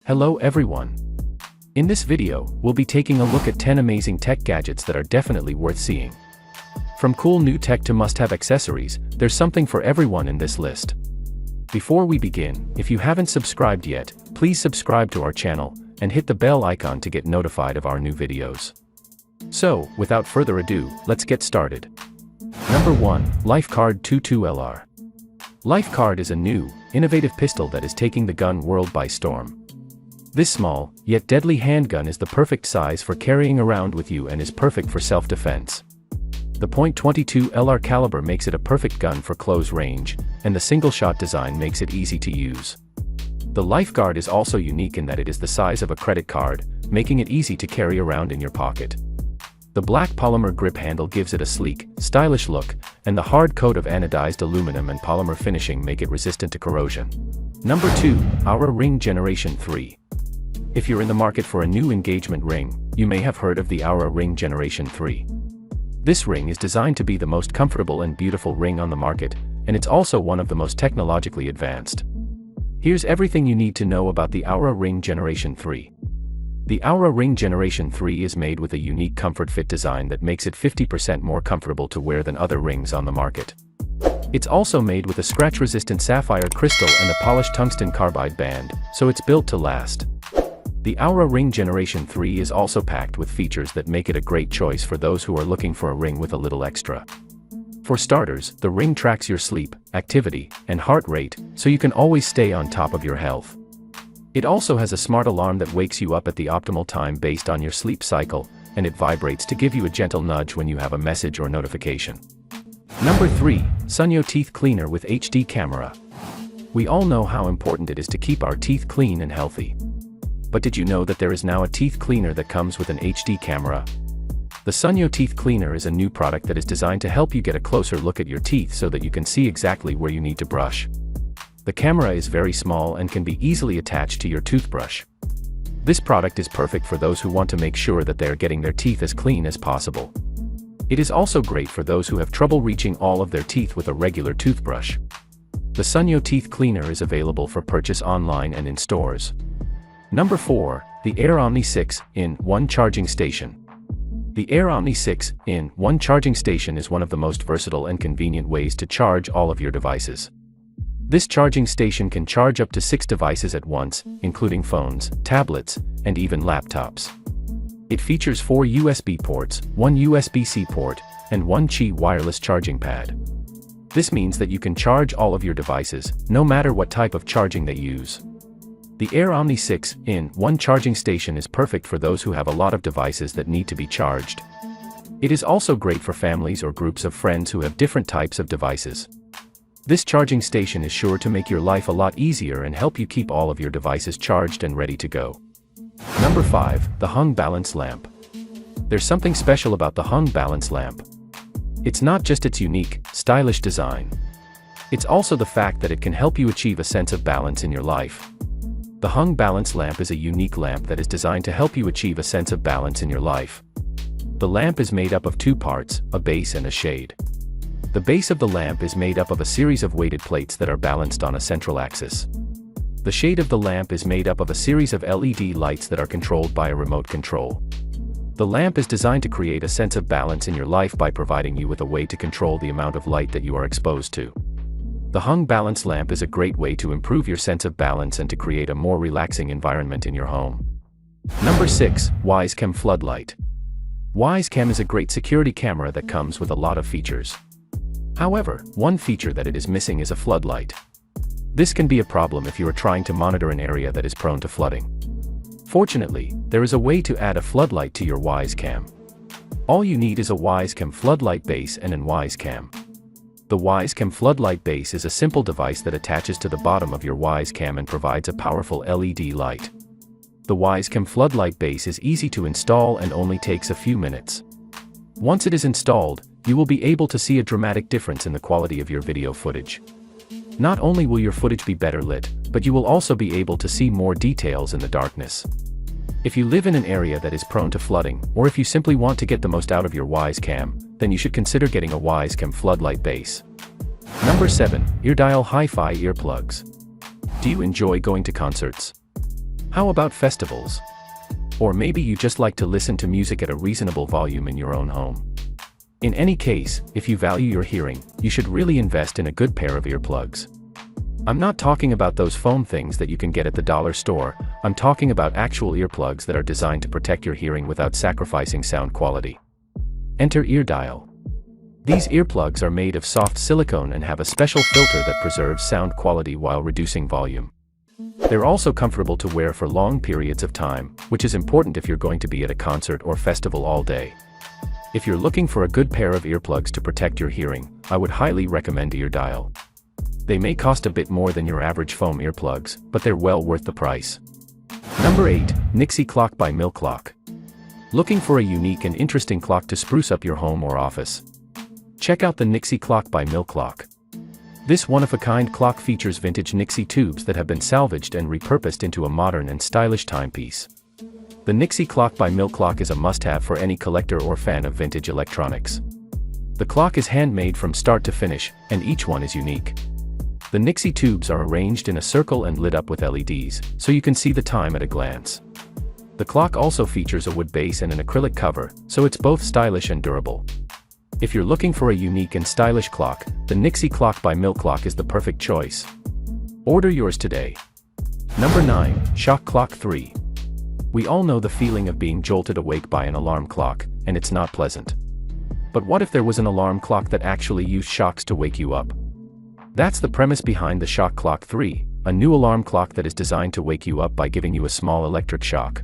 Hello everyone. In this video, we'll be taking a look at 10 amazing tech gadgets that are definitely worth seeing. From cool new tech to must-have accessories, there's something for everyone in this list. Before we begin, if you haven't subscribed yet, please subscribe to our channel, and hit the bell icon to get notified of our new videos. So, without further ado, let's get started. Number 1, LifeCard 22LR. LifeCard is a new, innovative pistol that is taking the gun world by storm. This small, yet deadly handgun is the perfect size for carrying around with you and is perfect for self-defense. The .22 LR caliber makes it a perfect gun for close range, and the single-shot design makes it easy to use. The LifeGuard is also unique in that it is the size of a credit card, making it easy to carry around in your pocket. The black polymer grip handle gives it a sleek, stylish look, and the hard coat of anodized aluminum and polymer finishing make it resistant to corrosion. Number 2, Oura Ring Generation 3. If you're in the market for a new engagement ring, you may have heard of the Oura Ring Generation 3. This ring is designed to be the most comfortable and beautiful ring on the market, and it's also one of the most technologically advanced. Here's everything you need to know about the Oura Ring Generation 3. The Oura Ring Generation 3 is made with a unique comfort fit design that makes it 50% more comfortable to wear than other rings on the market. It's also made with a scratch-resistant sapphire crystal and a polished tungsten carbide band, so it's built to last. The Oura Ring Generation 3 is also packed with features that make it a great choice for those who are looking for a ring with a little extra. For starters, the ring tracks your sleep, activity, and heart rate, so you can always stay on top of your health. It also has a smart alarm that wakes you up at the optimal time based on your sleep cycle, and it vibrates to give you a gentle nudge when you have a message or notification. Number 3, Sunyo Teeth Cleaner with HD Camera. We all know how important it is to keep our teeth clean and healthy. But did you know that there is now a teeth cleaner that comes with an HD camera? The Sunyo Teeth Cleaner is a new product that is designed to help you get a closer look at your teeth so that you can see exactly where you need to brush. The camera is very small and can be easily attached to your toothbrush. This product is perfect for those who want to make sure that they are getting their teeth as clean as possible. It is also great for those who have trouble reaching all of their teeth with a regular toothbrush. The Sunyo Teeth Cleaner is available for purchase online and in stores. Number 4, the Air Omni 6-in-1 Charging Station. The Air Omni 6-in-1 Charging Station is one of the most versatile and convenient ways to charge all of your devices. This charging station can charge up to 6 devices at once, including phones, tablets, and even laptops. It features 4 USB ports, 1 USB-C port, and 1 Qi wireless charging pad. This means that you can charge all of your devices, no matter what type of charging they use. The Air Omni 6-in-1 charging station is perfect for those who have a lot of devices that need to be charged. It is also great for families or groups of friends who have different types of devices. This charging station is sure to make your life a lot easier and help you keep all of your devices charged and ready to go. Number 5, the Hung Balance Lamp. There's something special about the Hung Balance Lamp. It's not just its unique, stylish design. It's also the fact that it can help you achieve a sense of balance in your life. The Hung Balance Lamp is a unique lamp that is designed to help you achieve a sense of balance in your life. The lamp is made up of 2 parts, a base and a shade. The base of the lamp is made up of a series of weighted plates that are balanced on a central axis. The shade of the lamp is made up of a series of LED lights that are controlled by a remote control. The lamp is designed to create a sense of balance in your life by providing you with a way to control the amount of light that you are exposed to. The Hung Balance Lamp is a great way to improve your sense of balance and to create a more relaxing environment in your home. Number 6, WiseCam Floodlight. WiseCam is a great security camera that comes with a lot of features. However, one feature that it is missing is a floodlight. This can be a problem if you are trying to monitor an area that is prone to flooding. Fortunately, there is a way to add a floodlight to your WiseCam. All you need is a WiseCam floodlight base and an WiseCam. The WiseCam floodlight base is a simple device that attaches to the bottom of your WiseCam and provides a powerful LED light. The WiseCam floodlight base is easy to install and only takes a few minutes. Once it is installed, you will be able to see a dramatic difference in the quality of your video footage. Not only will your footage be better lit, but you will also be able to see more details in the darkness. If you live in an area that is prone to flooding, or if you simply want to get the most out of your WiseCam, then you should consider getting a WiseCam floodlight base. Number 7, Eardial Hi-Fi Earplugs. Do you enjoy going to concerts? How about festivals? Or maybe you just like to listen to music at a reasonable volume in your own home. In any case, if you value your hearing, you should really invest in a good pair of earplugs. I'm not talking about those foam things that you can get at the dollar store. I'm talking about actual earplugs that are designed to protect your hearing without sacrificing sound quality. Enter ear dial. These earplugs are made of soft silicone and have a special filter that preserves sound quality while reducing volume. They're also comfortable to wear for long periods of time, which is important if you're going to be at a concert or festival all day. If you're looking for a good pair of earplugs to protect your hearing, I would highly recommend ear dial. They may cost a bit more than your average foam earplugs, but they're well worth the price. Number 8. Nixie Clock by Mill Clock. Looking for a unique and interesting clock to spruce up your home or office? Check out the Nixie Clock by Mill Clock. This one-of-a-kind clock features vintage Nixie tubes that have been salvaged and repurposed into a modern and stylish timepiece. The Nixie Clock by Mill Clock is a must-have for any collector or fan of vintage electronics. The clock is handmade from start to finish, and each one is unique. The Nixie tubes are arranged in a circle and lit up with LEDs, so you can see the time at a glance. The clock also features a wood base and an acrylic cover, so it's both stylish and durable. If you're looking for a unique and stylish clock, the Nixie Clock by Mill Clock is the perfect choice. Order yours today. Number 9. Shock Clock 3. We all know the feeling of being jolted awake by an alarm clock, and it's not pleasant. But what if there was an alarm clock that actually used shocks to wake you up? That's the premise behind the Shock Clock 3, a new alarm clock that is designed to wake you up by giving you a small electric shock.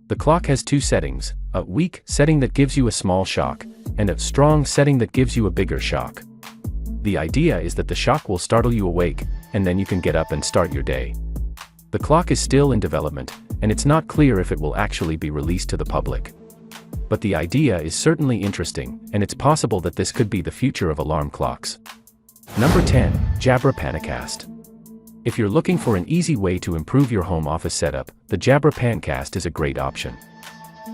The clock has two settings, a weak setting that gives you a small shock, and a strong setting that gives you a bigger shock. The idea is that the shock will startle you awake, and then you can get up and start your day. The clock is still in development, and it's not clear if it will actually be released to the public. But the idea is certainly interesting, and it's possible that this could be the future of alarm clocks. Number 10. Jabra Panicast. If you're looking for an easy way to improve your home office setup, the Jabra Panicast is a great option.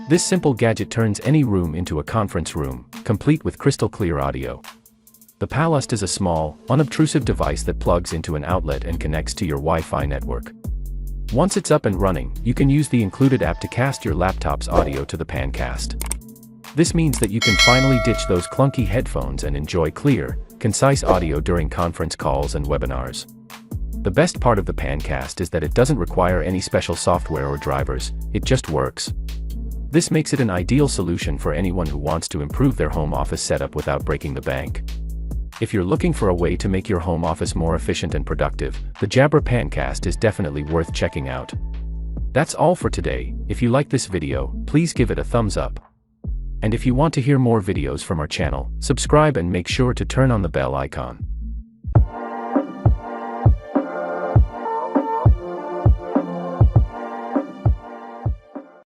This simple gadget turns any room into a conference room, complete with crystal clear audio. The Palust is a small, unobtrusive device that plugs into an outlet and connects to your Wi-Fi network. Once it's up and running, you can use the included app to cast your laptop's audio to the Pancast. This means that you can finally ditch those clunky headphones and enjoy clear, concise audio during conference calls and webinars. The best part of the Pancast is that it doesn't require any special software or drivers, it just works. This makes it an ideal solution for anyone who wants to improve their home office setup without breaking the bank. If you're looking for a way to make your home office more efficient and productive, the Jabra Pancast is definitely worth checking out. That's all for today. If you like this video, please give it a thumbs up. And if you want to hear more videos from our channel, subscribe and make sure to turn on the bell icon.